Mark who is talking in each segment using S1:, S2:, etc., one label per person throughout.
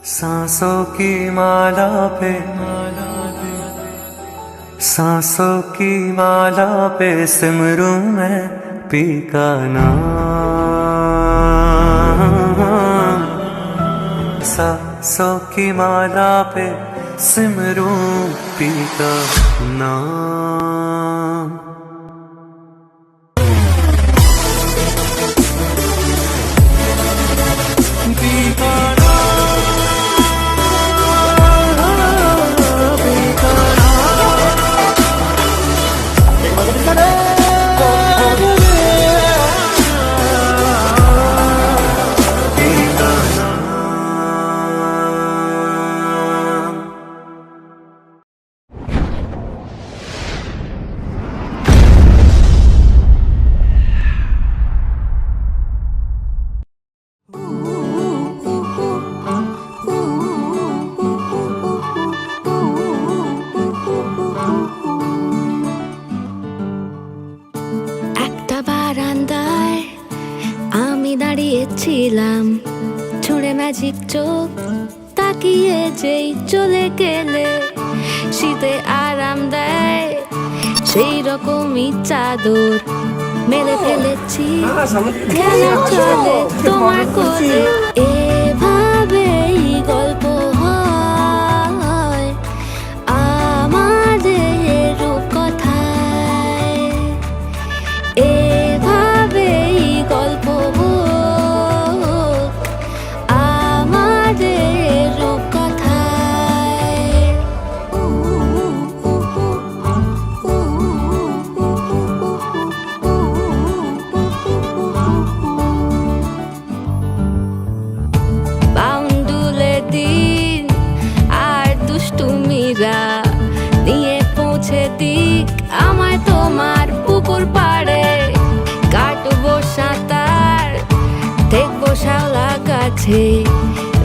S1: सांसों की माला पे सांसों की माला पे सिमरूं मैं पी का नाम। सांसों की माला पे सिमरूं पी का नाम। पी का
S2: বারান্দায় আমি দাঁড়িয়েছিলাম, ছুঁড়ে ম্যাজিক চোখ তাকিয়ে যেই চলে গেলে শীতে আরাম দেয় সেই রকমই চাদর মেলে ফেলেছি, খেলা চলে তোমার কোলে। এভাবেই গল্প হয় আমাদের রূপকথায়, এভাবেই গল্প হোক আমাদের রূপকথায়। বাউন্ডুলে দিন আর দুষ্টুমিরা নিয়ে পৌঁছে দিক আমায় তোমার পুকুর পাড়ে। কাটবো সাঁতার, দেখবো শ্যাওলা গাছে,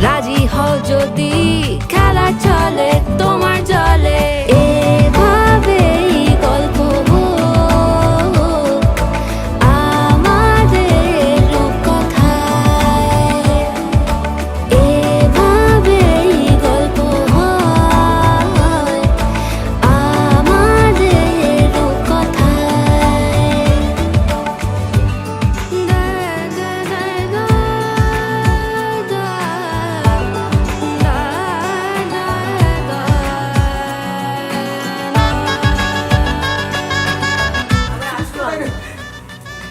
S2: রাজি হও যদি খেলা চলে তোমার জলে। এভাবেই গল্প হোক আমাদের রূপকথায়, এভাবেই গল্প হয় আমাদের রূপকথায়।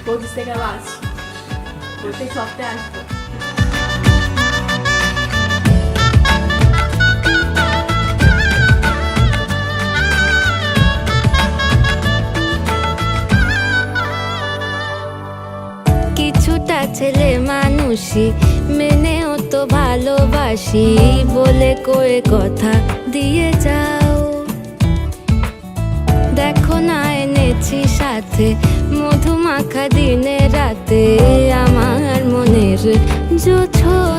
S3: পঁচিশ থেকে আবার আসছি, প্রত্যেক সপ্তাহে আসবো।
S2: কিছুটা ছেলে মানুষই মেনেও তো ভালোবাসি, বলে কয়ে কথা দিয়ে যাও। দেখো না এনেছি সাথে মধুমাখা দিনে রাতে আমার মনের জোছর।